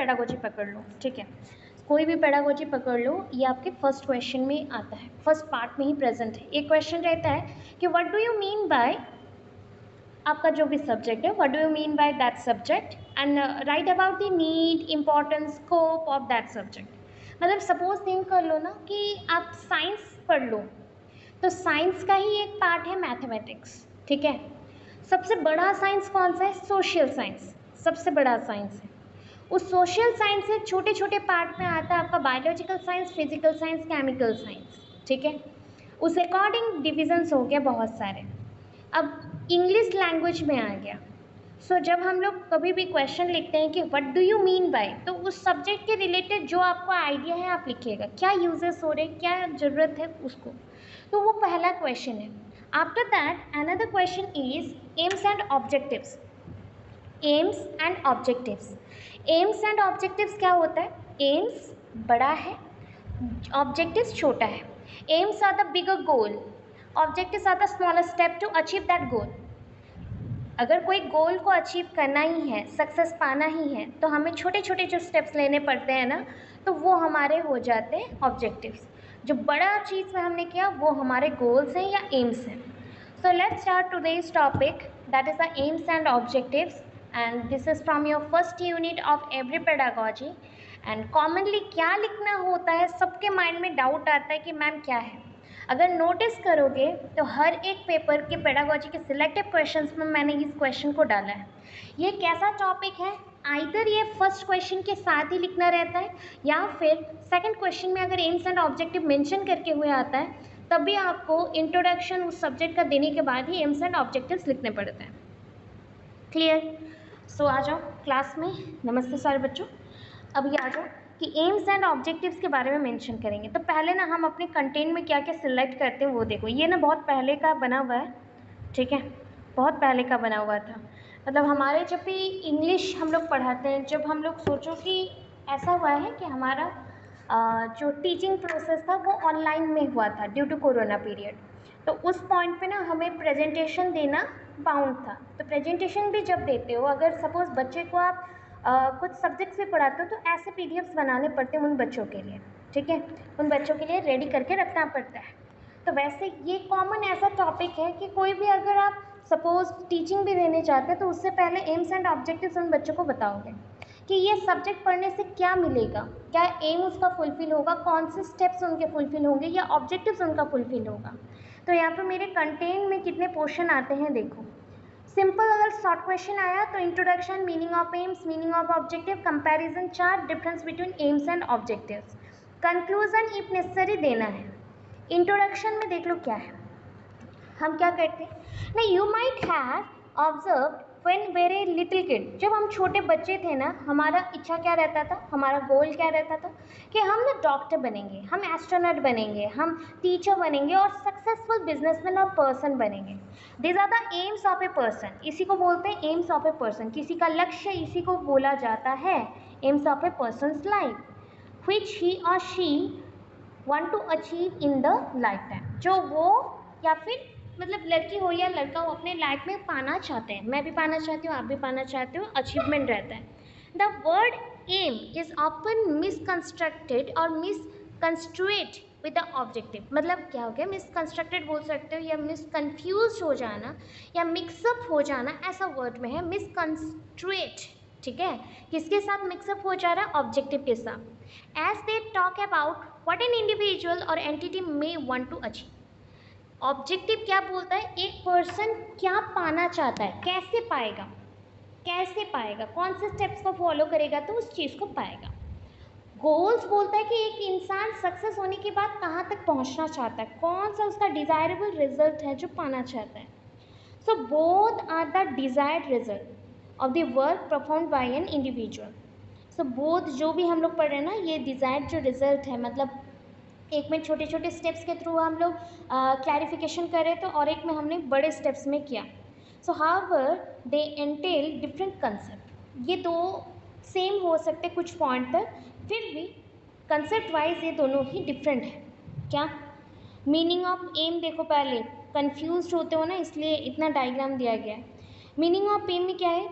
Pedagogy पकड़ लो, ठीक है, कोई भी पेडागोजी पकड़ लो, ये आपके फर्स्ट क्वेश्चन में आता है, फर्स्ट पार्ट में ही प्रेजेंट है। एक क्वेश्चन रहता है कि what do you mean by आपका जो भी सब्जेक्ट है, what do you mean by that subject and right about the need, importance, scope of that subject. मतलब सपोज थिंक कर लो ना कि आप साइंस पढ़ लो, तो साइंस का ही एक पार्ट है मैथमेटिक्स, ठीक है। सबसे बड़ा साइंस कौन सा है? सोशल साइंस सबसे बड़ा साइंस है। उस सोशल साइंस से छोटे छोटे पार्ट में आता है आपका biological science, physical science, chemical science, ठीक है। उस अकॉर्डिंग डिविजन्स हो गए बहुत सारे। अब इंग्लिश लैंग्वेज में आ गया। जब हम लोग कभी भी क्वेश्चन लिखते हैं कि what do you mean by, तो उस सब्जेक्ट के रिलेटेड जो आपको आइडिया है आप लिखिएगा, क्या यूजेस हो रहे, क्या ज़रूरत है उसको। तो वो पहला क्वेश्चन है। After that another question is aims and objectives. Aims and objectives, aims and objectives क्या होता है? एम्स बड़ा है, ऑब्जेक्टिव्स छोटा है। Aims are the bigger goal, objectives are the smaller step to achieve that goal. अगर कोई गोल को अचीव करना ही है, सक्सेस पाना ही है, तो हमें छोटे छोटे जो स्टेप्स लेने पड़ते हैं ना, तो वो हमारे हो जाते हैं ऑब्जेक्टिव्स। जो बड़ा चीज़ में हमने किया वो हमारे गोल्स हैं या एम्स हैं। So let's start today's topic, that is the aims and objectives, and this is from your first unit of every pedagogy. And commonly क्या लिखना होता है, सबके माइंड में डाउट आता है कि मैम क्या है। अगर नोटिस करोगे तो हर एक पेपर के पेडागोजी के सिलेक्टिव क्वेश्चंस में मैंने इस क्वेश्चन को डाला है। ये कैसा टॉपिक है? आइदर ये फर्स्ट क्वेश्चन के साथ ही लिखना रहता है, या फिर सेकंड क्वेश्चन में अगर एम्स एंड ऑब्जेक्टिव मेंशन करके हुए आता है, तब भी आपको इंट्रोडक्शन उस सब्जेक्ट का देने के बाद ही एम्स एंड ऑब्जेक्टिव्स लिखने पड़ते हैं। क्लियर? सो आ जाओ क्लास में। नमस्ते सारे बच्चों। अभी आ जाओ कि एम्स एंड ऑब्जेक्टिव्स के बारे में मेंशन करेंगे। तो पहले ना हम अपने कंटेंट में क्या क्या सिलेक्ट करते हैं वो देखो। ये ना बहुत पहले का बना हुआ है, ठीक है, बहुत पहले का बना हुआ था। मतलब हमारे जब भी इंग्लिश हम लोग पढ़ाते हैं, जब हम लोग सोचो कि ऐसा हुआ है कि हमारा जो टीचिंग प्रोसेस था वो ऑनलाइन में हुआ था ड्यू टू कोरोना पीरियड। तो उस पॉइंट पे ना हमें प्रेजेंटेशन देना बाउंड था। तो प्रेजेंटेशन भी जब देते हो, अगर सपोज़ बच्चे को आप कुछ सब्जेक्ट्स भी पढ़ाते हो, तो ऐसे पीडीएफ्स बनाने पड़ते हैं उन बच्चों के लिए, ठीक है, उन बच्चों के लिए रेडी करके रखना पड़ता है। तो वैसे ये कॉमन ऐसा टॉपिक है कि कोई भी अगर आप सपोज़ टीचिंग भी देने चाहते हैं, तो उससे पहले एम्स एंड ऑब्जेक्टिव्स उन बच्चों को बताओगे कि ये सब्जेक्ट पढ़ने से क्या मिलेगा, क्या एम उसका फुलफिल होगा, कौन से स्टेप्स उनके फुलफिल होंगे या ऑब्जेक्टिव्स उनका फुलफिल होगा। तो यहाँ पे मेरे कंटेंट में कितने पोर्शन आते हैं देखो। सिंपल अगर शॉर्ट क्वेश्चन आया तो introduction, meaning of AIIMS, meaning of objective, comparison chart, difference between AIIMS and objectives, conclusion if necessary देना है। इंट्रोडक्शन में देख लो क्या है, हम क्या करते हैं ना, you might have observe when very little kid, जब हम छोटे बच्चे थे ना, हमारा इच्छा क्या रहता था, हमारा गोल क्या रहता था कि हम ना डॉक्टर बनेंगे, हम एस्ट्रोनॉट बनेंगे, हम टीचर बनेंगे और सक्सेसफुल बिजनेसमैन और पर्सन बनेंगे। This are the aims of a person, इसी को बोलते हैं एम्स ऑफ ए पर्सन। किसी का लक्ष्य इसी को बोला जाता है, aims of a persons life which he और she want to achieve in the life time, जो वो या फिर मतलब लड़की हो या लड़का हो अपने लाइफ में पाना चाहते हैं। मैं भी पाना चाहती हूँ, आप भी पाना चाहते हो, अचीवमेंट रहता है। The word aim is often misconstructed और मिसकंस्ट्रुएट विद द ऑब्जेक्टिव। मतलब क्या हो गया, मिसकंस्ट्रक्टेड बोल सकते हो या मिसकन्फ्यूज हो जाना या मिक्सअप हो जाना, ऐसा वर्ड में है मिसकंस्ट्रुएट, ठीक है। किसके साथ मिक्सअप हो जा रहा है? ऑब्जेक्टिव के साथ। As they talk about what an individual और entity may want to achieve. Objective क्या बोलता है, एक पर्सन क्या पाना चाहता है, कैसे पाएगा, कैसे पाएगा, कौन से स्टेप्स को फॉलो करेगा तो उस चीज़ को पाएगा। गोल्स बोलता है कि एक इंसान सक्सेस होने के बाद कहाँ तक पहुँचना चाहता है, कौन सा उसका डिज़ायरेबल रिजल्ट है जो पाना चाहता है। So both are the desired result of the work performed by an individual. So both जो भी हम लोग पढ़ रहे हैं ना, ये डिज़ायर्ड जो रिजल्ट है, मतलब एक में छोटे छोटे स्टेप्स के थ्रू हम लोग क्लैरिफिकेशन कर रहे थे और एक में हमने बड़े स्टेप्स में किया। सो however they entail different concept, ये दो सेम हो सकते कुछ पॉइंट तक, फिर भी कंसेप्ट वाइज ये दोनों ही डिफरेंट है। क्या मीनिंग ऑफ एम देखो, पहले कंफ्यूज होते हो ना, इसलिए इतना डायग्राम दिया गया है। मीनिंग ऑफ एम में क्या है,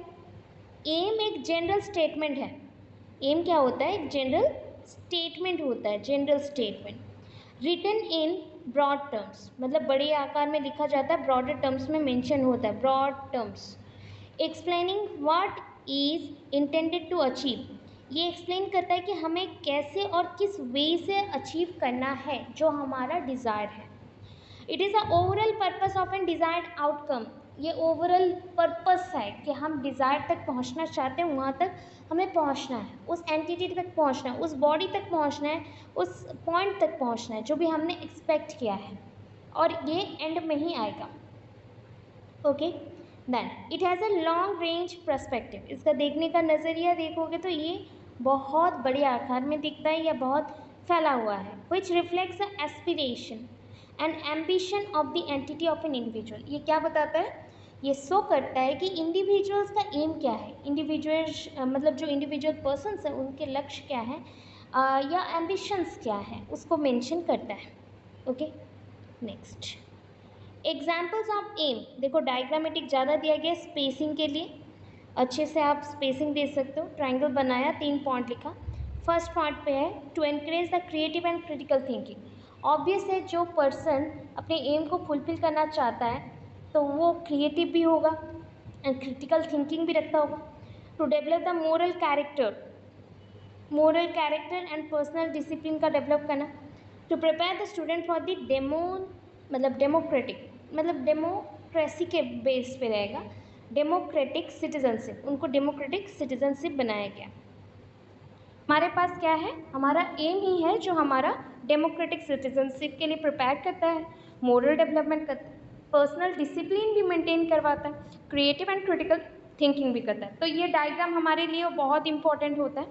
एम एक जनरल स्टेटमेंट है, एम क्या होता है? एक जनरल स्टेटमेंट होता है, general statement written in broad terms, मतलब बड़े आकार में लिखा जाता है, ब्रॉडर टर्म्स में मेंशन होता है, broad terms explaining what is intended to achieve. ये एक्सप्लेन करता है कि हमें कैसे और किस वे से अचीव करना है जो हमारा डिज़ायर है। It is a overall purpose of an desired outcome. ये ओवरऑल पर्पस है कि हम डिज़ायर तक पहुंचना चाहते हैं, वहाँ तक हमें पहुंचना है, उस एंटिटी तक पहुंचना है, उस बॉडी तक पहुंचना है, उस पॉइंट तक पहुंचना है जो भी हमने एक्सपेक्ट किया है, और ये एंड में ही आएगा। Okay, then it has a long range perspective. इसका देखने का नज़रिया देखोगे तो ये बहुत बड़े आकार में दिखता है या बहुत फैला हुआ है। विच reflects a aspiration and ambition of the entity of an individual. ये क्या बताता है? ये शो करता है कि इंडिविजुअल्स का एम क्या है, इंडिविजुअल्स मतलब जो इंडिविजुअल पर्सन्स हैं उनके लक्ष्य क्या है या एम्बिशंस क्या है, उसको मेंशन करता है। Okay, next examples of aim. देखो डायग्रामेटिक ज़्यादा दिया गया स्पेसिंग के लिए, अच्छे से आप स्पेसिंग दे सकते हो। ट्राइंगल बनाया, 3 पॉइंट लिखा। फर्स्ट पॉइंट पे है to encourage the creative and critical thinking. Obvious है जो पर्सन अपने एम को फुलफिल करना चाहता है तो वो क्रिएटिव भी होगा एंड क्रिटिकल थिंकिंग भी रखता होगा। To develop the moral character and personal discipline का डेवलप करना। To prepare the student for the democracy के बेस पे रहेगा, डेमोक्रेटिक सिटीजनशिप, उनको डेमोक्रेटिक सिटीजनशिप बनाया गया। हमारे पास क्या है? हमारा एम ही है जो हमारा डेमोक्रेटिक सिटीजनशिप के लिए प्रिपेयर करता है, मोरल डेवलपमेंट करता है, पर्सनल डिसिप्लिन भी मेंटेन करवाता है, क्रिएटिव एंड क्रिटिकल थिंकिंग भी करता है। तो ये डायग्राम हमारे लिए बहुत इंपॉर्टेंट होता है।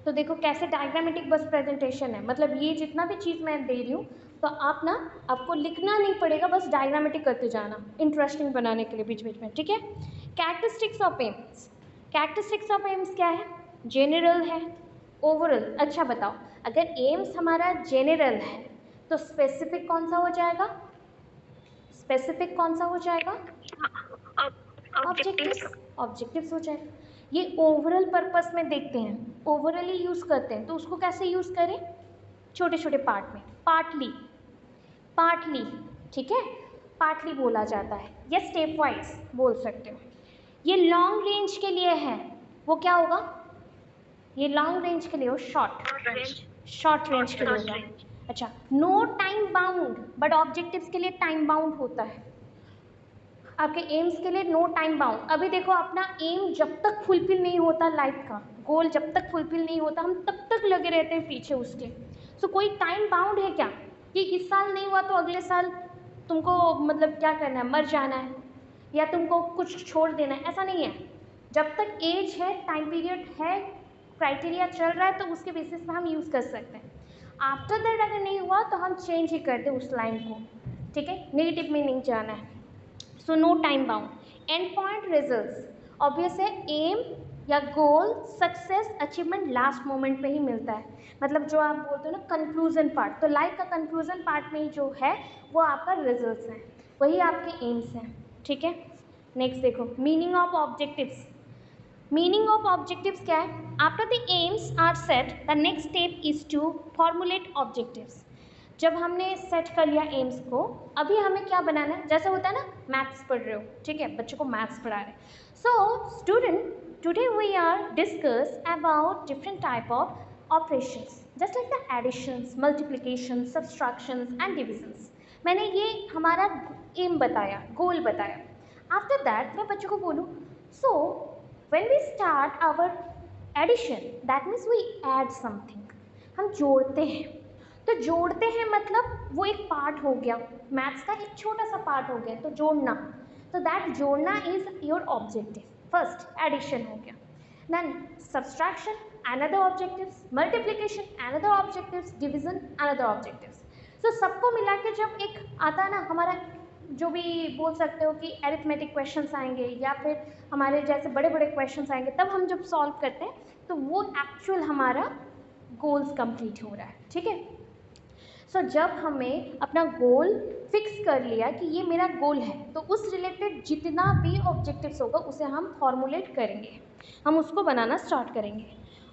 तो देखो कैसे डायग्रामेटिक बस प्रेजेंटेशन है, मतलब ये जितना भी चीज़ मैं दे रही हूँ तो आपको लिखना नहीं पड़ेगा, बस डायग्रामेटिक करते जाना इंटरेस्टिंग बनाने के लिए बीच बीच में, ठीक है। Characteristics of AIIMS. Characteristics of AIIMS क्या है? जेनरल है, ओवरऑल। अच्छा बताओ, अगर एम्स हमारा जेनरल है तो स्पेसिफिक कौन सा हो जाएगा? स्पेसिफिक कौन सा हो जाएगा? ऑब्जेक्टिव्स। ऑब्जेक्टिव्स हो जाएगा। ये ओवरऑल पर्पस में देखते हैं, ओवरऑली यूज़ करते हैं, तो उसको कैसे यूज़ करें? छोटे छोटे पार्ट में, पार्टली, पार्टली, ठीक है, पार्टली बोला जाता है या स्टेप वाइज बोल सकते हो। ये लॉन्ग रेंज के लिए है, वो क्या होगा? ये लॉन्ग रेंज के लिए हो, शॉर्ट रेंज के लिए होगा। अच्छा, no time bound, but objectives के लिए टाइम बाउंड होता है। आपके एम्स के लिए नो टाइम बाउंड। अभी देखो अपना एम जब तक फुलफिल नहीं होता, लाइफ का गोल जब तक फुलफिल नहीं होता, हम तब तक लगे रहते हैं पीछे उसके। सो कोई टाइम बाउंड है क्या कि इस साल नहीं हुआ तो अगले साल तुमको मतलब क्या करना है, मर जाना है या तुमको कुछ छोड़ देना है? ऐसा नहीं है। जब तक एज है, टाइम पीरियड है, क्राइटेरिया चल रहा है तो उसके बेसिस पे हम यूज़ कर सकते हैं। आफ्टर दैट अगर नहीं हुआ तो हम चेंज ही कर दें उस लाइन को, ठीक है, नेगेटिव में नहीं जाना है। So no time bound. End point results, obvious है एम या goal success achievement last moment पे ही मिलता है, मतलब जो आप बोलते हो ना कंक्लूजन पार्ट, तो लाइफ का कंक्लूजन पार्ट में ही जो है वो आपका रिजल्ट्स हैं, वही आपके एम्स हैं, ठीक है। नेक्स्ट देखो meaning of objectives. Meaning of objectives क्या है? After the aims are set the next step is to formulate objectives. जब हमने सेट कर लिया एम्स को, अभी हमें क्या बनाना है? जैसे होता है ना, मैथ्स पढ़ रहे हो, ठीक है, बच्चों को मैथ्स पढ़ा रहे हैं। So student, today we are discuss about different type of operations just like the additions, multiplication, subtractions and divisions. मैंने ये हमारा एम बताया, गोल बताया। आफ्टर दैट मैं बच्चों को बोलूँ, so when we start our addition that means we add something, हम जोड़ते हैं। तो जोड़ते हैं मतलब वो एक पार्ट हो गया, मैथ्स का एक छोटा सा पार्ट हो गया, तो जोड़ना, तो दैट जोड़ना is your objective. First addition हो गया, then subtraction another objectives, multiplication another objectives, division another objectives. तो सबको मिला के जब एक आता है ना हमारा, जो भी बोल सकते हो कि एरिथमेटिक क्वेश्चंस आएंगे या फिर हमारे जैसे बड़े बड़े क्वेश्चंस आएंगे, तब हम जब सॉल्व करते हैं तो वो एक्चुअल हमारा गोल्स कंप्लीट हो रहा है, ठीक है। सो जब हमें अपना गोल फिक्स कर लिया कि ये मेरा गोल है, तो उस रिलेटेड जितना भी ऑब्जेक्टिव्स होगा उसे हम फॉर्मुलेट करेंगे, हम उसको बनाना स्टार्ट करेंगे।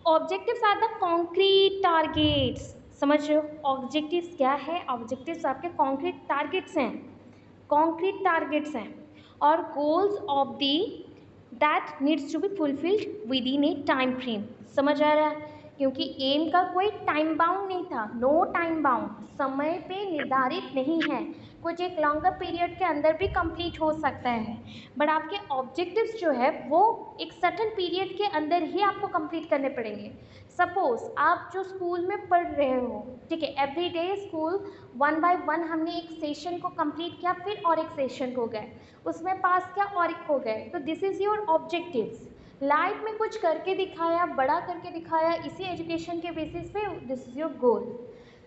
Objectives are the concrete targets, समझ रहे हो? ऑब्जेक्टिव्स क्या है? ऑब्जेक्टिव्स आपके कॉन्क्रीट टारगेट्स हैं, कॉन्क्रीट टारगेट्स हैं, और goals of the that needs to be fulfilled within a time frame. समझ आ रहा है? क्योंकि एम का कोई टाइम बाउंड नहीं था, नो टाइम बाउंड, समय पे निर्धारित नहीं है, कुछ एक लॉन्गर पीरियड के अंदर भी कंप्लीट हो सकता है, बट आपके ऑब्जेक्टिव्स जो है वो एक सर्टेन पीरियड के अंदर ही आपको कंप्लीट करने पड़ेंगे। सपोज आप जो स्कूल में पढ़ रहे हो, ठीक है, एवरी डे स्कूल 1 बाय 1 हमने एक सेशन को कंप्लीट किया, फिर और एक सेशन हो गए, उसमें पास किया और एक हो गए, तो this is your objectives. Life में कुछ करके दिखाया, बड़ा करके दिखाया, इसी एजुकेशन के बेसिस पे, दिस इज़ योर गोल।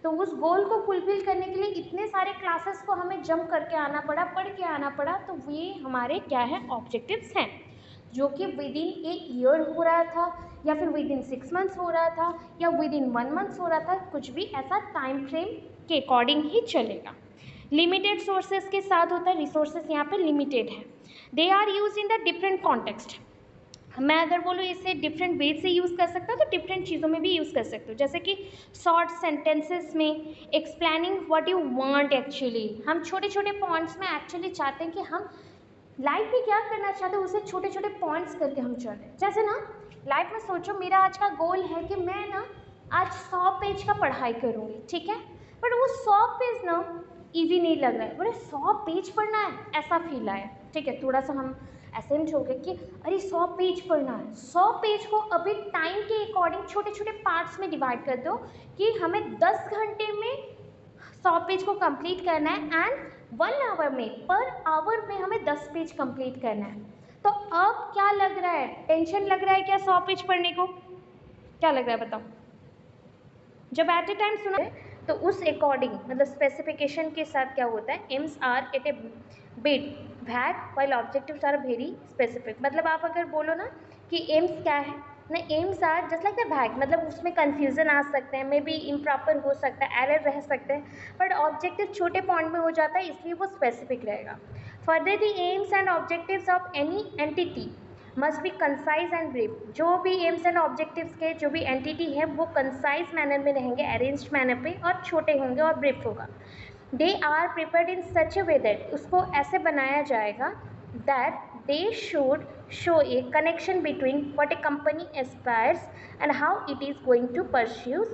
तो उस गोल को फुलफिल करने के लिए इतने सारे क्लासेस को हमें जंप करके आना पड़ा, पढ़ के आना पड़ा, तो ये हमारे क्या है? ऑब्जेक्टिव्स हैं, जो कि विद इन ए ईयर हो रहा था, या फिर विद इन 6 मंथ्स हो रहा था, या विद इन 1 मंथ्स हो रहा था, कुछ भी ऐसा टाइम फ्रेम के अकॉर्डिंग ही चलेगा। लिमिटेड सोर्सेज के साथ होता है, रिसोर्सेज यहाँ पे लिमिटेड है, they are use in the different context. मैं अगर बोलूँ इसे डिफरेंट वे से यूज़ कर सकता हूँ, तो डिफरेंट चीज़ों में भी यूज़ कर सकते हो, जैसे कि शॉर्ट सेंटेंसेस में explaining what you want. Actually हम छोटे छोटे पॉइंट्स में एक्चुअली चाहते हैं कि हम लाइफ में क्या करना चाहते हैं, उसे छोटे छोटे पॉइंट्स करके हम चल रहे हैं। जैसे ना लाइफ में सोचो, मेरा आज का गोल है कि मैं ना आज 100 पेज का पढ़ाई करूँगी, ठीक है, बट वो 100 पेज ना ईजी नहीं लग रहा है, बोले 100 पेज पढ़ना है, ऐसा फील आया, ठीक है, थोड़ा सा हम असेम्प्ट हो गए कि अरे 100 पेज पढ़ना है। 100 पेज को अभी टाइम के अकॉर्डिंग छोटे छोटे पार्ट्स में डिवाइड कर दो कि हमें 10 घंटे में 100 पेज को कंप्लीट करना है, एंड 1 आवर में, पर आवर में हमें 10 पेज कंप्लीट करना है। तो अब क्या लग रहा है? टेंशन लग रहा है क्या 100 पेज पढ़ने को? क्या लग रहा है बताओ? जब एट ए टाइम सुना तो उस अकॉर्डिंग, मतलब स्पेसिफिकेशन के साथ क्या होता है, aims are at a bit vague while objectives are very specific. मतलब आप अगर बोलो ना कि एम्स क्या है ना, aims are just like the vague, मतलब उसमें कन्फ्यूजन आ सकते हैं, मे बी इम्प्रॉपर हो सकता है, एरर रह सकते हैं, बट ऑब्जेक्टिव छोटे पॉइंट में हो जाता है, इसलिए वो स्पेसिफिक रहेगा। Further the aims and objectives of any entity must be concise and brief. जो भी एम्स एंड ऑब्जेक्टिव्स के जो भी एंटिटी है वो कंसाइज मैनर में रहेंगे, अरेंज्ड मैनर पे, और छोटे होंगे और ब्रीफ होगा। They are prepared in such a way that, उसको ऐसे बनाया जाएगा that they should show a connection between what a company aspires and how it is going to pursue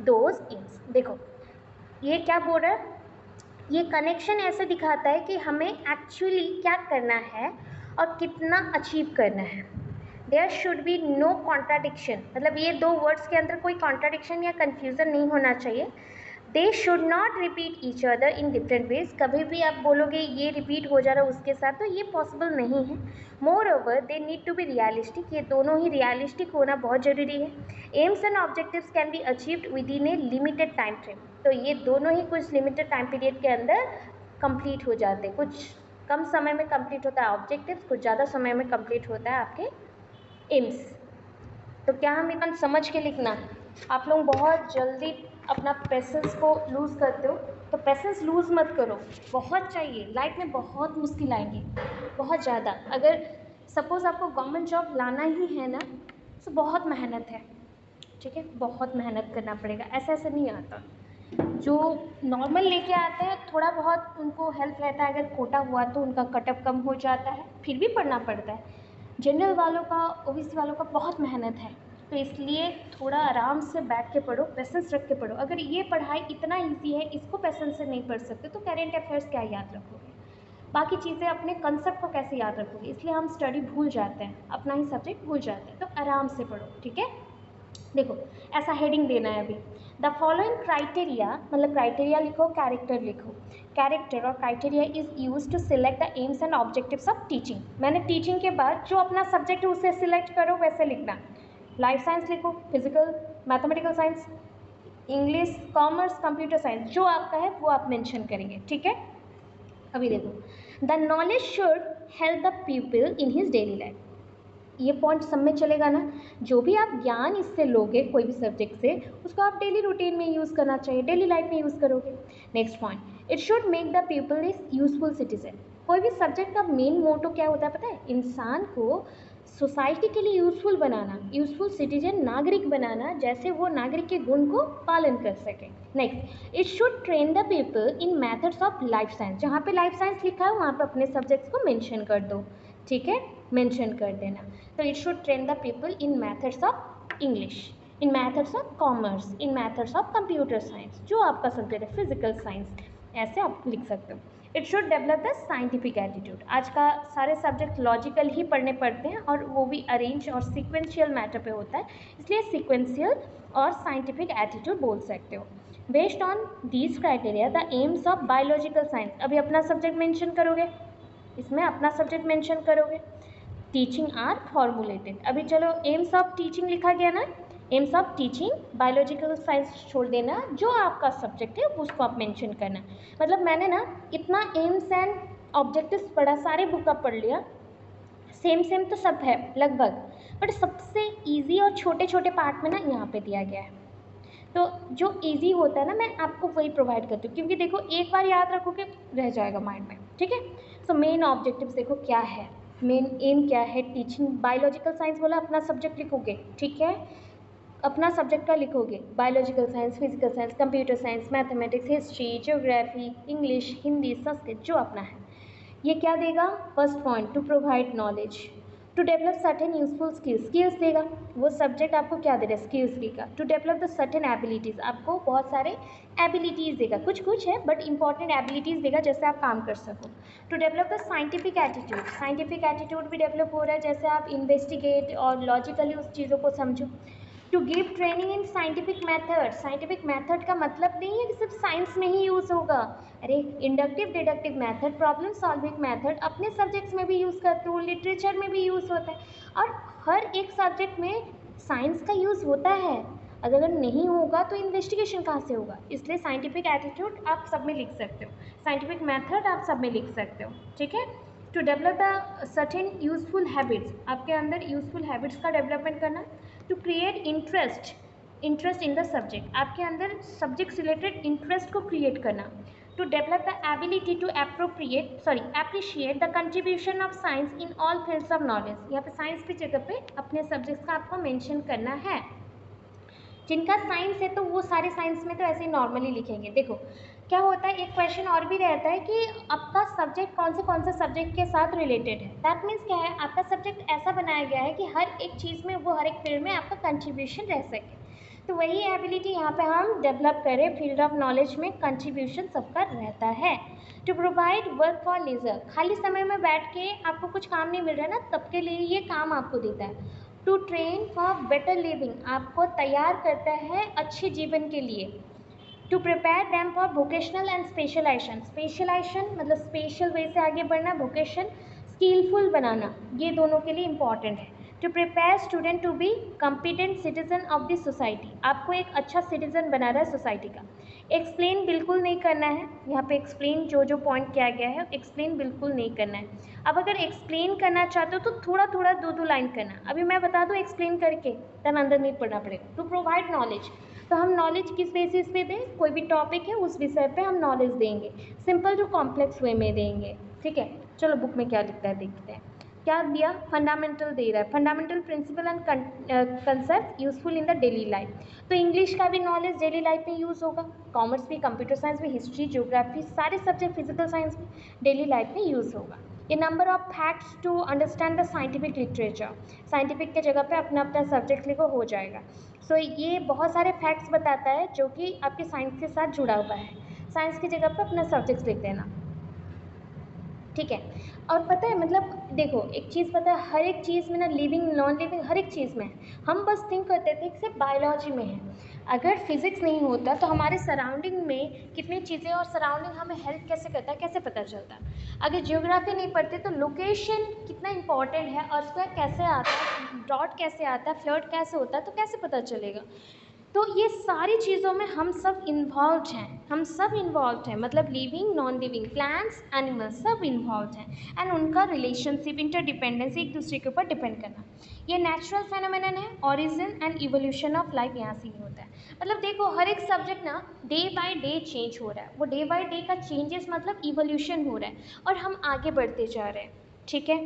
those aims. देखो ये क्या बोल रहा है, ये कनेक्शन ऐसे दिखाता है कि हमें एक्चुअली क्या करना है और कितना अचीव करना है। There should be no contradiction, मतलब ये दो वर्ड्स के अंदर कोई कॉन्ट्राडिक्शन या कन्फ्यूज़न नहीं होना चाहिए। They should not repeat each other in different ways, कभी भी आप बोलोगे ये रिपीट हो जा रहा है उसके साथ, तो ये पॉसिबल नहीं है। Moreover they need to be realistic, ये दोनों ही रियलिस्टिक होना बहुत ज़रूरी है। Aims and objectives can be achieved within a limited time frame, तो ये दोनों ही कुछ लिमिटेड टाइम पीरियड के अंदर कंप्लीट हो जाते हैं। कुछ कम समय में कंप्लीट होता है ऑब्जेक्टिव्स, कुछ ज़्यादा समय में कंप्लीट होता है आपके एम्स। तो क्या हम इतना समझ के लिखना, आप लोग बहुत जल्दी अपना पेशेंस को लूज़ करते हो, तो पेशेंस लूज़ मत करो, बहुत चाहिए। लाइफ में बहुत मुश्किल आएंगी, बहुत ज़्यादा। अगर सपोज़ आपको गवर्नमेंट जॉब लाना ही है ना, तो बहुत मेहनत है, ठीक है, बहुत मेहनत करना पड़ेगा, ऐसा ऐसा नहीं आता। जो नॉर्मल लेके आते हैं थोड़ा बहुत उनको हेल्प रहता है, अगर कोटा हुआ तो उनका कटअप कम हो जाता है, फिर भी पढ़ना पड़ता है। जनरल वालों का, ओबीसी वालों का बहुत मेहनत है, तो इसलिए थोड़ा आराम से बैठ के पढ़ो, पेशेंस रख के पढ़ो। अगर ये पढ़ाई इतना ईजी है, इसको पेशेंस से नहीं पढ़ सकते, तो करेंट अफेयर्स क्या याद रखोगे, बाकी चीज़ें अपने कंसेप्ट को कैसे याद रखोगे? इसलिए हम स्टडी भूल जाते हैं, अपना ही सब्जेक्ट भूल जाते हैं, तो आराम से पढ़ो, ठीक है। देखो ऐसा हेडिंग देना है अभी, द फॉलोइंग क्राइटेरिया, मतलब क्राइटेरिया लिखो, कैरेक्टर लिखो। कैरेक्टर और criteria is use to select the aims and objectives of teaching. मैंने टीचिंग के बाद जो अपना सब्जेक्ट है उसे सिलेक्ट करो, वैसे लिखना। लाइफ साइंस लिखो, physical, mathematical science, English, commerce, computer science, जो आपका है वो आप मेंशन करेंगे, ठीक है। अभी देखो, the knowledge should help the people in his daily life, ये पॉइंट सब में चलेगा ना। जो भी आप ज्ञान इससे लोगे कोई भी सब्जेक्ट से, उसको आप डेली रूटीन में यूज़ करना चाहिए, डेली लाइफ में यूज़ करोगे। Next point, it should make the people is useful citizen. कोई भी सब्जेक्ट का मेन मोटो क्या होता है पता है? इंसान को सोसाइटी के लिए यूज़फुल बनाना, यूज़फुल सिटीजन, नागरिक बनाना, जैसे वो नागरिक के गुण को पालन कर सके। Next, it should train the people in methods of life science. जहाँ पे लाइफ साइंस लिखा है वहाँ पे अपने सब्जेक्ट्स को मेंशन कर दो, ठीक है, मेंशन कर देना। तो it should train the people in methods of English, in methods of commerce, in methods of computer science, जो आपका सब्जेक्ट है, फिजिकल साइंस, ऐसे आप लिख सकते हो। It should develop the scientific attitude. आज का सारे सब्जेक्ट लॉजिकल ही पढ़ने पड़ते हैं और वो भी अरेंज और सीक्वेंशियल मैटर पे होता है, इसलिए सीक्वेंशियल और साइंटिफिक एटीट्यूड बोल सकते हो। Based on these criteria the aims of biological science, अभी अपना सब्जेक्ट मेंशन करोगे, इसमें अपना सब्जेक्ट मेंशन करोगे। टीचिंग आर फॉर्मुलेटेड, अभी चलो एम्स ऑफ टीचिंग लिखा गया ना, AIIMS of teaching biological science छोड़ देना, जो आपका सब्जेक्ट है उसको आप मेंशन करना। मतलब मैंने ना इतना एम्स एंड ऑब्जेक्टिव्स पढ़ा, सारे बुक का पढ़ लिया, सेम सेम तो सब है लगभग, बट सबसे इजी और छोटे छोटे पार्ट में ना यहाँ पे दिया गया है। तो जो इजी होता है ना मैं आपको वही प्रोवाइड करती हूँ, क्योंकि देखो एक बार याद रखोगे रह जाएगा माइंड में, ठीक है। सो मेन ऑब्जेक्टिव्स देखो क्या है, मेन एम क्या है, टीचिंग बायोलॉजिकल साइंस बोला, अपना सब्जेक्ट लिखोगे, ठीक है, अपना सब्जेक्ट का लिखोगे, biological science, physical science, computer science, mathematics, history, geography, English, Hindi, Sanskrit, जो अपना है। ये क्या देगा, first point, to provide knowledge, to develop certain useful skills, skills देगा, वो सब्जेक्ट आपको क्या दे रहा है, स्किल्स देगा। To develop the certain abilities, आपको बहुत सारे एबिलिटीज़ देगा, कुछ कुछ है बट इंपॉर्टेंट एबिलिटीज़ देगा जैसे आप काम कर सको। To develop the scientific attitude, scientific attitude भी डेवलप हो रहा है, जैसे आप इन्वेस्टिगेट और लॉजिकली उस चीज़ों को समझो। To give training in scientific method, scientific method का मतलब नहीं है कि सिर्फ साइंस में ही यूज़ होगा, अरे inductive deductive method, problem solving method अपने सब्जेक्ट्स में भी यूज़ करते हो, लिटरेचर में भी यूज़ होता है, और हर एक सब्जेक्ट में साइंस का यूज़ होता है। अगर नहीं होगा तो इन्वेस्टिगेशन कहाँ से होगा, इसलिए साइंटिफिक एटीट्यूड आप सब में लिख सकते हो, साइंटिफिक मैथड आप सब में लिख सकते हो, ठीक है। To develop the certain useful habits, आपके अंदर यूजफुल हैबिट्स का डेवलपमेंट करना। To create interest in the subject, आपके अंदर सब्जेक्ट से रिलेटेड इंटरेस्ट को क्रिएट करना। To develop the ability to appreciate the contribution of science in all fields of knowledge, यहाँ पे साइंस की जगह पे अपने सब्जेक्ट्स का आपको मेंशन करना है। जिनका साइंस है तो वो सारे साइंस में तो ऐसे ही नॉर्मली लिखेंगे। देखो क्या होता है, एक क्वेश्चन और भी रहता है कि आपका सब्जेक्ट कौन से सब्जेक्ट के साथ रिलेटेड है। दैट मीन्स क्या है, आपका सब्जेक्ट ऐसा बनाया गया है कि हर एक चीज़ में वो हर एक फील्ड में आपका कंट्रीब्यूशन रह सके, तो वही एबिलिटी यहाँ पे हम डेवलप करें, फील्ड ऑफ नॉलेज में कंट्रीब्यूशन सबका रहता है। To provide work for leisure, खाली समय में बैठ के आपको कुछ काम नहीं मिल रहा है ना, तब के लिए ये काम आपको देता है। To train for better living, आपको तैयार करता है अच्छे जीवन के लिए। To prepare them for vocational and specialization, specialization मतलब स्पेशल वे से आगे बढ़ना, वोकेशन स्किलफुल बनाना, ये दोनों के लिए इम्पॉर्टेंट है। To prepare student to be competent citizen of the society, आपको एक अच्छा सिटीजन बना रहा है सोसाइटी का। एक्सप्लेन बिल्कुल नहीं करना है, यहाँ पे एक्सप्लेन जो पॉइंट किया गया है एक्सप्लेन बिल्कुल नहीं करना है। अब अगर एक्सप्लेन करना चाहते हो तो थोड़ा थोड़ा दो लाइन करना, अभी मैं बता दूँ एक्सप्लेन करके तन अंदर नहीं पढ़ना पड़ेगा। टू प्रोवाइड नॉलेज, तो हम नॉलेज किस बेसिस पे दें, कोई भी टॉपिक है उस विषय पे हम नॉलेज देंगे, सिंपल टू कॉम्प्लेक्स वे में देंगे, ठीक है। चलो बुक में क्या लिखता है देखते हैं। क्या दिया, फंडामेंटल दे रहा है, fundamental principle and concept useful in the daily life, तो इंग्लिश का भी नॉलेज डेली लाइफ में यूज़ होगा, कॉमर्स भी, कंप्यूटर साइंस भी, हिस्ट्री, ज्योग्राफी, सारे सब्जेक्ट फिजिकल साइंस भी डेली लाइफ में यूज़ होगा। ये number of facts to understand the scientific literature, scientific के जगह पे अपना अपना सब्जेक्ट लिखो हो जाएगा। सो ये बहुत सारे फैक्ट्स बताता है जो कि आपके साइंस के साथ जुड़ा हुआ है, साइंस की जगह पे अपना सब्जेक्ट लिख देना, ठीक है। और पता है मतलब देखो एक चीज़ पता है, हर एक चीज़ में ना, लिविंग नॉन लिविंग हर एक चीज़ में हम बस थिंक करते थे कि सिर्फ बायोलॉजी में है, अगर फिजिक्स नहीं होता तो हमारे सराउंडिंग में कितनी चीज़ें और सराउंडिंग हमें हेल्प कैसे करता है, कैसे पता चलता है। अगर जियोग्राफी नहीं पढ़ते तो लोकेशन कितना इंपॉर्टेंट है, और स्क्वायर कैसे आता है, डॉट कैसे आता है, फ्लड कैसे होता है, तो कैसे पता चलेगा। तो ये सारी चीज़ों में हम सब इन्वॉल्व हैं, मतलब living non living plants animals सब इन्वॉल्व हैं, एंड उनका रिलेशनशिप इंटरडिपेंडेंसी एक दूसरे के ऊपर डिपेंड करना, ये नेचुरल फेनोमेनन है। Origin and evolution of life यहाँ से ही होता है। मतलब देखो हर एक सब्जेक्ट ना डे बाय डे चेंज हो रहा है, वो डे बाय डे का चेंजेस मतलब इवोल्यूशन हो रहा है, और हम आगे बढ़ते जा रहे हैं, ठीक है।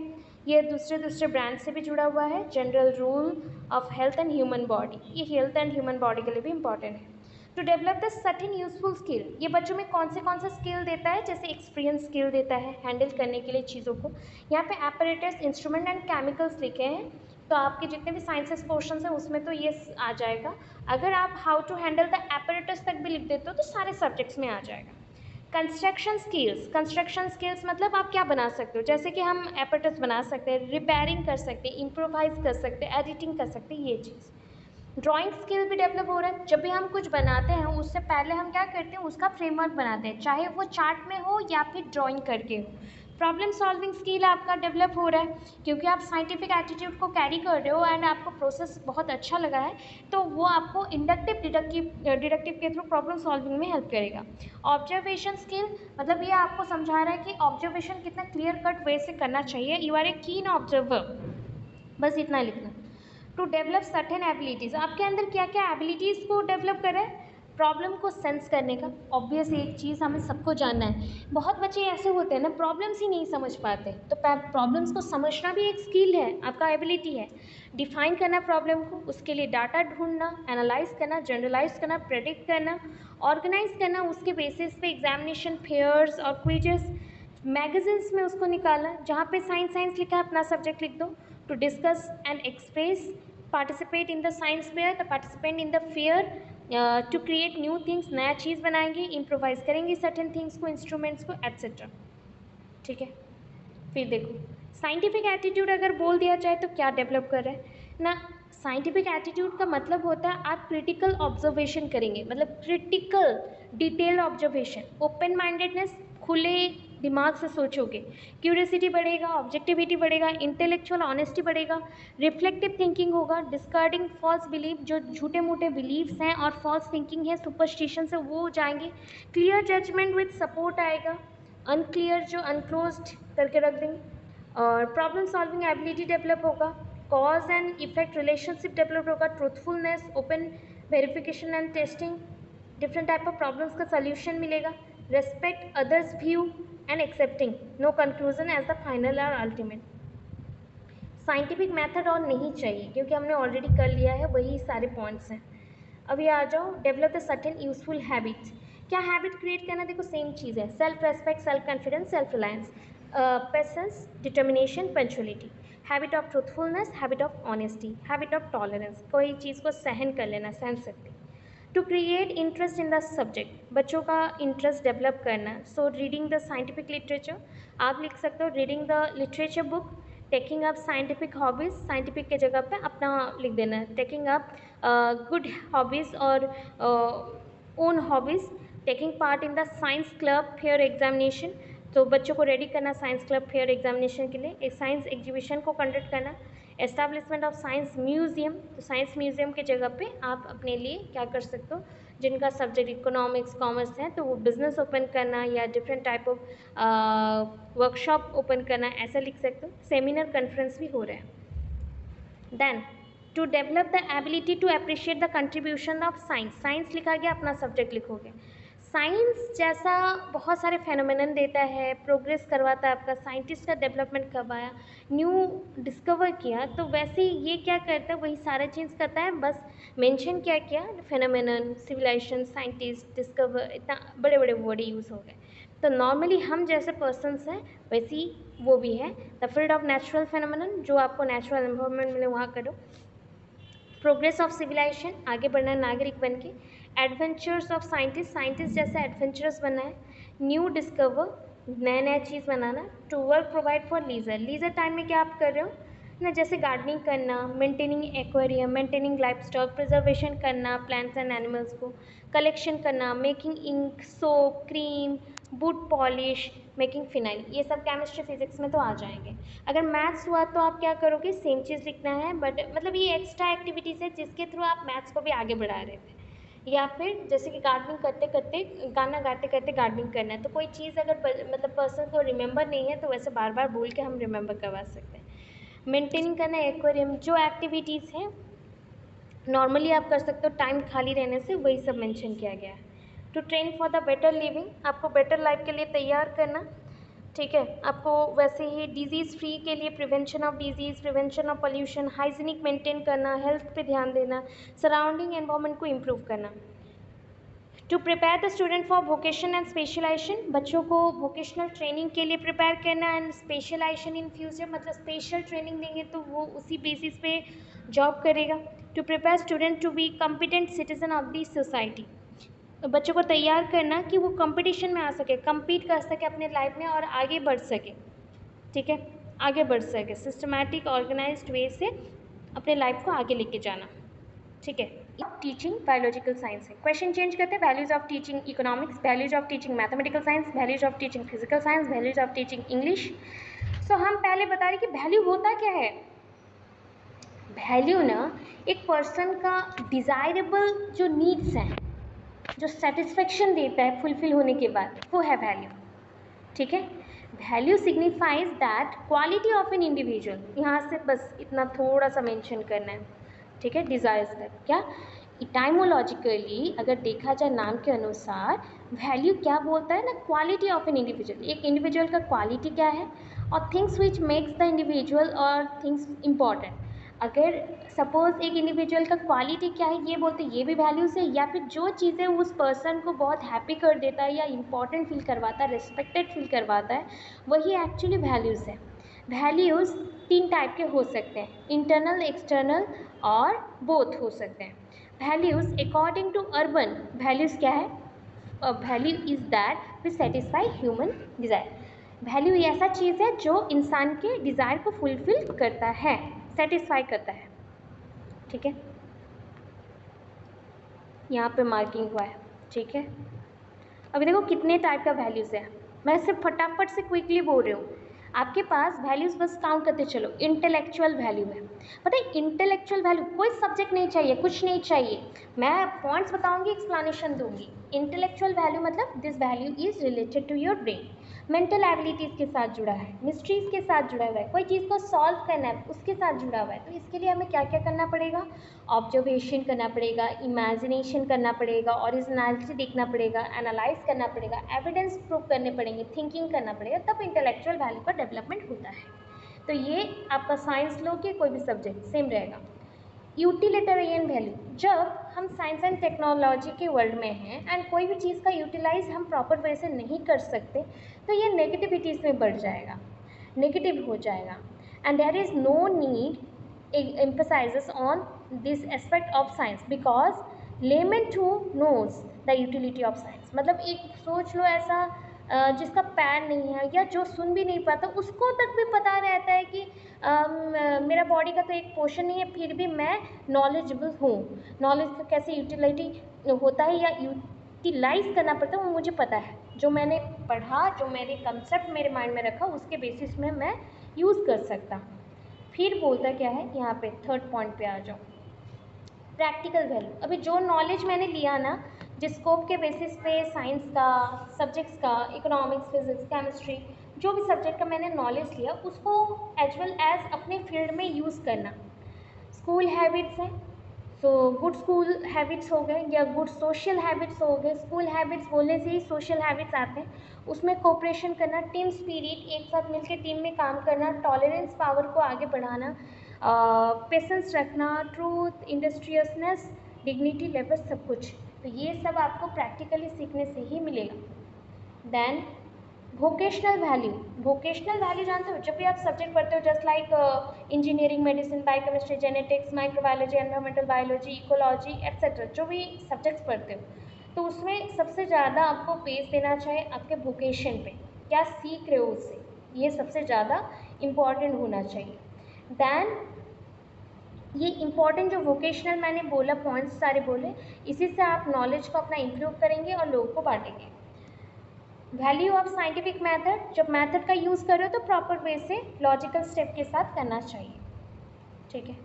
ये दूसरे दूसरे ब्रांड से भी जुड़ा हुआ है। General rule of health and human body, ये हेल्थ एंड ह्यूमन बॉडी के लिए भी इंपॉर्टेंट है। To develop the certain useful skill, ये बच्चों में कौन से स्किल देता है, जैसे एक्सपीरियंस स्किल देता है हैंडल करने के लिए चीज़ों को। यहाँ पे एपरेटस, इंस्ट्रूमेंट एंड केमिकल्स लिखे हैं, तो आपके जितने भी साइंसेस पोर्शन हैं उसमें तो ये आ जाएगा। अगर आप how to handle the apparatus तक भी लिख देते हो तो सारे सब्जेक्ट्स में आ जाएगा। कंस्ट्रक्शन स्किल्स मतलब आप क्या बना सकते हो, जैसे कि हम एपरेटस बना सकते हैं, रिपेयरिंग कर सकते हैं, इम्प्रोवाइज कर सकते हैं, एडिटिंग कर सकते हैं, ये चीज़। ड्राइंग स्किल भी डेवलप हो रहा है। जब भी हम कुछ बनाते हैं उससे पहले हम क्या करते हैं, उसका फ्रेमवर्क बनाते हैं, चाहे वो चार्ट में हो या फिर ड्राइंग करके हो। प्रॉब्लम सॉल्विंग स्किल आपका डेवलप हो रहा है क्योंकि आप साइंटिफिक एटीट्यूड को कैरी कर रहे हो एंड आपको प्रोसेस बहुत अच्छा लगा है, तो वो आपको इंडक्टिव डिडक्टिव के थ्रू प्रॉब्लम सॉल्विंग में हेल्प करेगा। ऑब्जर्वेशन स्किल मतलब ये आपको समझा रहा है कि ऑब्जर्वेशन कितना क्लियर कट वे से करना चाहिए। यू आर ए कीन ऑब्जर्वर, बस इतना लिखना। टू डेवलप सर्टेन एबिलिटीज़, आपके अंदर क्या क्या एबिलिटीज़ को डेवलप कर रहा है, प्रॉब्लम को सेंस करने का। ऑब्वियस एक चीज़ हमें सबको जानना है, बहुत बच्चे ऐसे होते हैं ना प्रॉब्लम्स ही नहीं समझ पाते, तो प्रॉब्लम्स को समझना भी एक स्किल है, आपका एबिलिटी है। डिफाइन करना प्रॉब्लम को, उसके लिए डाटा ढूंढना, एनालाइज करना, जनरलाइज करना, प्रेडिक्ट करना, ऑर्गेनाइज करना, उसके बेसिस पे एग्जामिनेशन, फेयर्स और क्विजेस, मैगजीन्स में उसको निकालना, जहाँ पे साइंस लिखा है अपना सब्जेक्ट लिख दो। To discuss and express, participate in the science fair, the participate in the fair, to create new things, नया चीज़ बनाएंगे, इम्प्रोवाइज करेंगे सर्टेन थिंग्स को, इंस्ट्रूमेंट्स को, एट्सेट्रा। ठीक है, फिर देखो साइंटिफिक एटीट्यूड अगर बोल दिया जाए तो क्या डेवलप कर रहा है ना। साइंटिफिक एटीट्यूड का मतलब होता है आप क्रिटिकल ऑब्जर्वेशन करेंगे, मतलब critical detailed observation, open mindedness, खुले दिमाग से सोचोगे, क्यूरियोसिटी बढ़ेगा, ऑब्जेक्टिविटी बढ़ेगा, इंटेलेक्चुअल ऑनेस्टी बढ़ेगा, रिफ्लेक्टिव थिंकिंग होगा, डिस्कार्डिंग फॉल्स बिलीफ, जो झूठे मूठे बिलीव्स हैं और फॉल्स थिंकिंग है, सुपरस्टिशन से वो हो जाएंगे, क्लियर जजमेंट विद सपोर्ट आएगा, अनक्लियर जो अनक्लोज्ड करके रख देंगे, और प्रॉब्लम सॉल्विंग एबिलिटी डेवलप होगा, cause and effect relationship develop होगा, truthfulness, open verification and testing, different type of problems का सॉल्यूशन मिलेगा, respect others view and accepting no conclusion as the final और अल्टीमेट। साइंटिफिक मेथड और नहीं चाहिए क्योंकि हमने ऑलरेडी कर लिया है, वही सारे पॉइंट्स हैं। अभी आ जाओ develop the certain useful habits. क्या हैबिट क्रिएट करना, देखो सेम चीज़ है, self respect, self confidence, self reliance, patience, determination, punctuality, habit of truthfulness, habit of honesty, habit of tolerance, कोई चीज़ को सहन कर लेना, सहन शक्ति। To create interest in the subject, बच्चों का इंटरेस्ट डेवलप करना, so reading the scientific literature, आप लिख सकते हो reading the literature book, taking up scientific hobbies, scientific के जगह पे अपना लिख देना है, टेकिंग अप गुड हॉबीज़ और own hobbies, taking part in the science club fair examination, तो बच्चों को रेडी करना साइंस क्लब फेयर एग्जामिनेशन के लिए, एक साइंस एग्जीबिशन को कंडक्ट करना, एस्टैब्लिशमेंट ऑफ साइंस म्यूज़ियम, तो साइंस म्यूज़ियम के जगह पे आप अपने लिए क्या कर सकते हो, जिनका सब्जेक्ट इकोनॉमिक्स कॉमर्स है तो वो बिज़नेस ओपन करना या different type of workshop open करना, ऐसा लिख सकते हो। सेमिनार कॉन्फ्रेंस भी हो रहे हैं। Then to develop the ability to appreciate the contribution of science, science लिखा गया, अपना सब्जेक्ट लिखोगे। साइंस जैसा बहुत सारे फेनोमेनन देता है, प्रोग्रेस करवाता है, आपका साइंटिस्ट का डेवलपमेंट करवाया, न्यू डिस्कवर किया, तो वैसे ही ये क्या करता है, वही सारा चीज़ करता है, बस मेंशन क्या किया, फेनोमेनन, सिविलाइजेशन, साइंटिस्ट, डिस्कवर, इतना बड़े बड़े वर्ड यूज़ हो गए। तो नॉर्मली हम जैसे पर्सनस हैं वैसी वो भी है। The field of natural phenomenon, जो आपको नेचुरल एनवायरनमेंट मिले वहाँ करो। प्रोग्रेस ऑफ सिविलाइजेशन, आगे बढ़ना नागरिक बन के। एडवेंचर्स ऑफ साइंटिस्ट, साइंटिस्ट जैसे एडवेंचरस बनना है। न्यू डिस्कवर, नया नया चीज़ बनाना। To work provide for leisure, leisure time में क्या आप कर रहे हो ना, जैसे गार्डनिंग करना, maintaining aquarium, maintaining life stock, preservation करना प्लांट्स एंड एनिमल्स को, कलेक्शन करना, making ink, soap, cream, boot polish, making phenyl, ये सब केमिस्ट्री फिजिक्स में तो आ जाएंगे। अगर मैथ्स हुआ तो आप क्या करोगे, सेम चीज़ लिखना है, बट मतलब ये एक्स्ट्रा एक्टिविटीज़ है जिसके थ्रू आप मैथ्स को भी आगे बढ़ा रहे थे। या फिर जैसे कि गार्डनिंग करते करते, गाना गाते करते गार्डनिंग करना है, तो कोई चीज़ अगर मतलब पर्सन को रिमेंबर नहीं है तो वैसे बार बार बोल के हम रिमेंबर करवा सकते हैं। मेंटेनिंग करना एक्वेरियम, जो एक्टिविटीज़ हैं नॉर्मली आप कर सकते हो टाइम खाली रहने से, वही सब मेंशन किया गया है। To train for the better living, आपको बेटर लाइफ के लिए तैयार करना। ठीक है। आपको वैसे ही डिजीज़ फ्री के लिए prevention of disease, prevention of pollution, hygienic maintain करना, हेल्थ पे ध्यान देना, सराउंडिंग एनवायरनमेंट को इम्प्रूव करना। To prepare the student for vocation and specialization, बच्चों को वोकेशनल ट्रेनिंग के लिए प्रिपेयर करना एंड स्पेशलाइजेशन इन फ्यूचर, मतलब स्पेशल ट्रेनिंग देंगे तो वो उसी बेसिस पे जॉब करेगा। To prepare student to be competent citizen of the society, बच्चों को तैयार करना कि वो कंपटीशन में आ सके, compete कर सके अपने लाइफ में और आगे बढ़ सके। ठीक है, आगे बढ़ सके, सिस्टमैटिक ऑर्गेनाइज्ड वे से अपने लाइफ को आगे लेके जाना। ठीक है, टीचिंग बायोलॉजिकल साइंस है। क्वेश्चन चेंज करते हैं, values of teaching economics, values of teaching mathematical science, values of teaching physical science, values of teaching English. So हम पहले बता रहे कि वैल्यू होता क्या है। वैल्यू ना एक पर्सन का डिज़ायरेबल जो नीड्स हैं, जो सेटिस्फेक्शन देता है फुलफिल होने के बाद, वो है वैल्यू। ठीक है, value signifies that quality of an individual, यहाँ से बस इतना थोड़ा सा मेंशन करना है। ठीक है, डिज़ायर्स तक क्या इटाइमोलॉजिकली अगर देखा जाए नाम के अनुसार, वैल्यू क्या बोलता है ना, क्वालिटी ऑफ एन इंडिविजुअल, एक इंडिविजुअल का क्वालिटी क्या है, और things which makes the individual और थिंग्स इम्पॉर्टेंट। अगर सपोज एक इंडिविजुअल का क्वालिटी क्या है ये बोलते, ये भी वैल्यूज़ है, या फिर जो चीज़ें उस पर्सन को बहुत हैप्पी कर देता है या इम्पॉर्टेंट फील करवाता है, रिस्पेक्टेड फील करवाता है, वही एक्चुअली वैल्यूज़ है। वैल्यूज़ तीन टाइप के हो सकते हैं, इंटरनल, एक्सटर्नल और बोथ हो सकते हैं। Values according to urban, values क्या है, value is that which satisfy human desire. Value ऐसा चीज़ है जो इंसान के डिज़ायर को फुलफिल करता है, सेटिस्फाई करता है। ठीक है, यहाँ पे मार्किंग हुआ है। ठीक है, अभी देखो कितने टाइप का वैल्यूज़ है, मैं सिर्फ फटाफट से क्विकली बोल रही हूँ। आपके पास वैल्यूज़ बस काउंट करते चलो। इंटेलेक्चुअल वैल्यू है, पता है इंटेलेक्चुअल वैल्यू कोई सब्जेक्ट नहीं चाहिए, कुछ नहीं चाहिए, मैं पॉइंट्स बताऊंगी, एक्सप्लेनेशन दूंगी। इंटेलेक्चुअल वैल्यू मतलब this value is related to your brain, mental abilities के साथ जुड़ा है, मिस्ट्रीज़ के साथ जुड़ा हुआ है, कोई चीज़ को सॉल्व करना है उसके साथ जुड़ा हुआ है। तो इसके लिए हमें क्या क्या करना पड़ेगा, ऑब्जर्वेशन करना पड़ेगा, इमेजिनेशन करना पड़ेगा, ओरिजिनलिटी देखना पड़ेगा, एनालाइज करना पड़ेगा, एविडेंस प्रूव करने पड़ेंगे, थिंकिंग करना पड़ेगा, तब इंटेलेक्चुअल वैल्यू का डेवलपमेंट होता है। तो ये आपका साइंस लो के कोई भी सब्जेक्ट सेम रहेगा। यूटिलिटेरियन वैल्यू, जब हम साइंस एंड टेक्नोलॉजी के वर्ल्ड में हैं एंड कोई भी चीज़ का यूटिलाइज हम प्रॉपर वे से नहीं कर सकते, तो ये नेगेटिविटीज़ में बढ़ जाएगा, नेगेटिव हो जाएगा। And there is no need emphasizes on this aspect of science because layman too knows the utility of science। मतलब एक सोच लो ऐसा जिसका पैर नहीं है या जो सुन भी नहीं पाता, उसको तक भी पता रहता है कि मेरा बॉडी का तो एक पोर्शन नहीं है, फिर भी मैं नॉलेजेबल हूँ, नॉलेज का कैसे यूटिलिटी होता है या यूटिलाइज करना पड़ता है वो मुझे पता है, जो मैंने पढ़ा, जो मेरे कंसेप्ट मेरे माइंड में रखा, उसके बेसिस में मैं यूज़ कर सकता हूँ। फिर बोलता क्या है यहाँ पे, थर्ड पॉइंट पे आ जाओ, प्रैक्टिकल वैल्यू। अभी जो नॉलेज मैंने लिया ना, जिस स्कोप के बेसिस पे साइंस का, सब्जेक्ट्स का, इकोनॉमिक्स, फिजिक्स, केमिस्ट्री, जो भी सब्जेक्ट का मैंने नॉलेज लिया उसको एज वेल एज अपने फील्ड में यूज़ करना। स्कूल हैबिट्स हैं, सो गुड स्कूल हैबिट्स हो गए या गुड सोशल हैबिट्स हो गए। स्कूल हैबिट्स बोलने से ही सोशल हैबिट्स आते हैं, उसमें कोऑपरेशन करना, टीम स्पिरिट, एक साथ मिलकर टीम में काम करना, टॉलरेंस पावर को आगे बढ़ाना, पेशेंस रखना, ट्रूथ, इंडस्ट्रियसनेस, डिग्निटी लेवल, सब कुछ। तो ये सब आपको प्रैक्टिकली सीखने से ही मिलेगा। Then vocational value, vocational value जानते हो, जब भी आप सब्जेक्ट पढ़ते हो just like engineering, medicine, biochemistry, genetics, microbiology, environmental biology, ecology etcetera, जो भी सब्जेक्ट्स पढ़ते हो, तो उसमें सबसे ज़्यादा आपको बेस देना चाहिए आपके वोकेशन पे, क्या सीख रहे हो उससे, ये सबसे ज़्यादा इम्पॉर्टेंट होना चाहिए। दैन ये इम्पॉर्टेंट जो वोकेशनल मैंने बोला, पॉइंट्स सारे बोले, इसी से आप नॉलेज को अपना इम्प्रूव करेंगे और लोगों को बांटेंगे। वैल्यू ऑफ साइंटिफिक मेथड, जब मेथड का यूज़ करो तो प्रॉपर वे से लॉजिकल स्टेप के साथ करना चाहिए। ठीक है,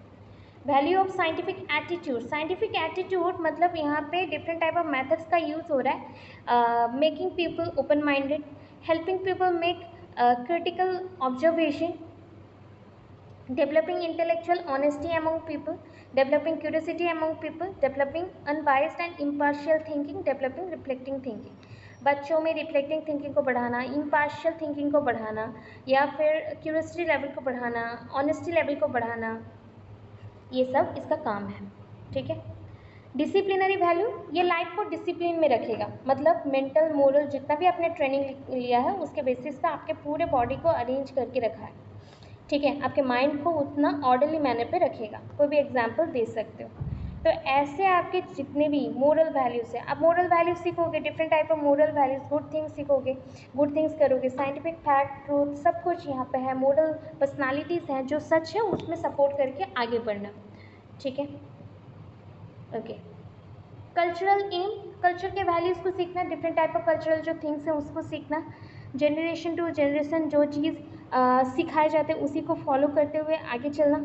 value of scientific attitude, scientific attitude मतलब यहाँ पे डिफरेंट टाइप ऑफ मेथड्स का यूज़ हो रहा है। Making people open minded, helping people make critical observation, developing intellectual honesty among people, developing curiosity among people, developing unbiased and impartial thinking, developing reflecting thinking। बच्चों में reflecting thinking को बढ़ाना, impartial thinking को बढ़ाना, या फिर क्यूरियोसिटी लेवल को बढ़ाना, ऑनेस्टी लेवल को बढ़ाना, ये सब इसका काम है। ठीक है। डिसिप्लिनरी वैल्यू, ये लाइफ को डिसिप्लिन में रखेगा, मतलब मेंटल मोरल जितना भी आपने ट्रेनिंग लिया है उसके बेसिस पे आपके पूरे बॉडी को अरेंज करके रखा है। ठीक है। आपके माइंड को उतना ऑर्डरली मैनर पे रखेगा। कोई भी एग्जांपल दे सकते हो। तो ऐसे आपके जितने भी मोरल वैल्यूज़ हैं, आप मोरल वैल्यूज सीखोगे, different type of moral values, good things सीखोगे, गुड थिंग्स करोगे, साइंटिफिक फैक्ट ट्रूथ सब कुछ यहाँ पे है, मोरल पर्सनालिटीज़ हैं जो सच है उसमें सपोर्ट करके आगे बढ़ना। ठीक है। ओके। कल्चरल एम, कल्चर के वैल्यूज़ को सीखना, डिफरेंट टाइप ऑफ कल्चरल जो थिंग्स हैं उसको सीखना, जनरेशन टू जनरेशन जो चीज़ सिखाए जाते हैं उसी को फॉलो करते हुए आगे चलना।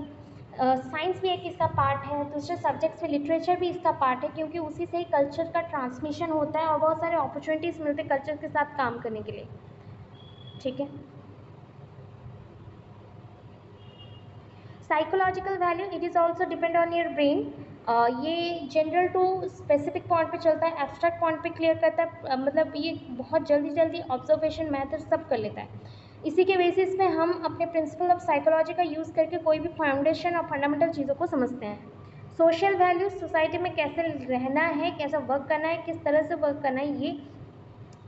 साइंस भी एक इसका पार्ट है, दूसरे सब्जेक्ट्स में लिटरेचर भी इसका पार्ट है, क्योंकि उसी से ही कल्चर का ट्रांसमिशन होता है और बहुत सारे अपॉर्चुनिटीज़ मिलते हैं कल्चर के साथ काम करने के लिए। ठीक है। Psychological value, it is also depend on your brain. ये जनरल टू स्पेसिफिक पॉइंट पे चलता है, एब्स्ट्रैक्ट पॉइंट पे क्लियर करता है, मतलब ये बहुत जल्दी जल्दी ऑब्जर्वेशन मैथड सब कर लेता है। इसी के बेसिस पे हम अपने प्रिंसिपल ऑफ साइकोलॉजी का यूज़ करके कोई भी फाउंडेशन और फंडामेंटल चीज़ों को समझते हैं। सोशल वैल्यूज, सोसाइटी में कैसे रहना है, कैसा वर्क करना है, किस तरह से वर्क करना है, ये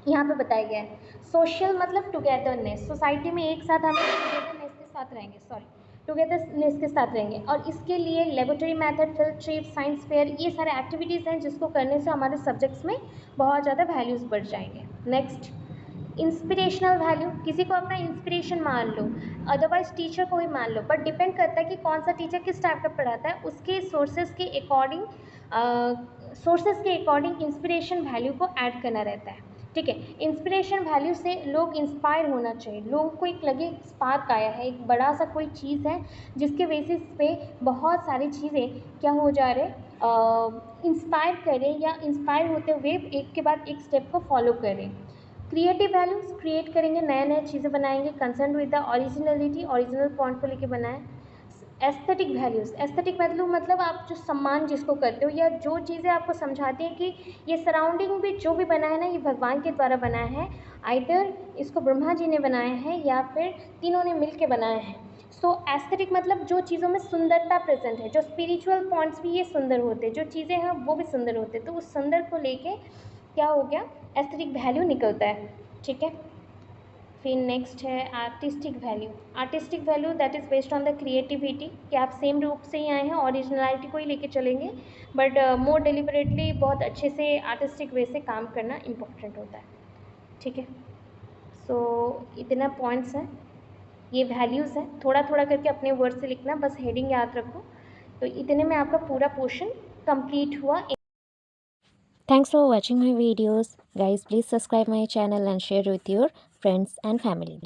यहाँ पे बताया गया है। सोशल मतलब टुगेदरनेस, सोसाइटी में एक साथ हम टुगेदरनेस के साथ रहेंगे, टुगेदरनेस के साथ रहेंगे, और इसके लिए laboratory method, field trip, science fair, ये सारे एक्टिविटीज़ हैं जिसको करने से हमारे सब्जेक्ट्स में बहुत ज़्यादा वैल्यूज़ बढ़ जाएंगे। नेक्स्ट, इंस्पिरेशनल वैल्यू, किसी को अपना इंस्पिरेशन मान लो, अदरवाइज टीचर को ही मान लो, बट डिपेंड करता है कि कौन सा टीचर किस टाइप का पढ़ाता है, उसके सोर्सेज के अकॉर्डिंग इंस्पिरेशन वैल्यू को ऐड करना रहता है। ठीक है। इंस्पिरेशन वैल्यू से लोग इंस्पायर होना चाहिए, लोगों को एक लगे स्पार्क आया है, एक बड़ा सा कोई चीज़ है जिसके बेसिस पे बहुत सारी चीज़ें क्या हो जा रहे, इंस्पायर करें या इंस्पायर होते हुए एक के बाद एक स्टेप को फॉलो करें। क्रिएटिव वैल्यूज, क्रिएट करेंगे, नए नए चीज़ें बनाएंगे, concern with the originality, original point को लेके बनाएं। एस्थेटिक वैल्यूज़, एस्थेटिक वैल्यू मतलब आप जो सम्मान जिसको करते हो या जो चीज़ें आपको समझाती हैं कि ये सराउंडिंग भी जो भी बना है ना ये भगवान के द्वारा बनाया है, आइदर इसको ब्रह्मा जी ने बनाया है या फिर तीनों ने मिल के बनाया है। सो एस्थेटिक मतलब जो चीज़ों में सुंदरता प्रेजेंट है, जो स्पिरिचुअल पॉइंट्स भी ये सुंदर होते हैं, जो चीज़ें हैं वो भी सुंदर होते हैं, तो उस सुंदर को लेके क्या हो गया, एस्थेटिक वैल्यू निकलता है। ठीक है। फिर नेक्स्ट है artistic value. Artistic value that is based on the creativity, कि आप सेम रूप से ही आए हैं, ओरिजिनलिटी को ही लेके चलेंगे, बट मोर डिलिबरेटली बहुत अच्छे से आर्टिस्टिक वे से काम करना इम्पोर्टेंट होता है। ठीक है। सो इतना पॉइंट्स हैं, ये वैल्यूज़ हैं, थोड़ा थोड़ा करके अपने वर्ड से लिखना, बस हेडिंग याद रखो। तो इतने में आपका पूरा पोर्शन कंप्लीट हुआ। Thanks for watching my videos. Guys, please subscribe my channel and share with your friends and family.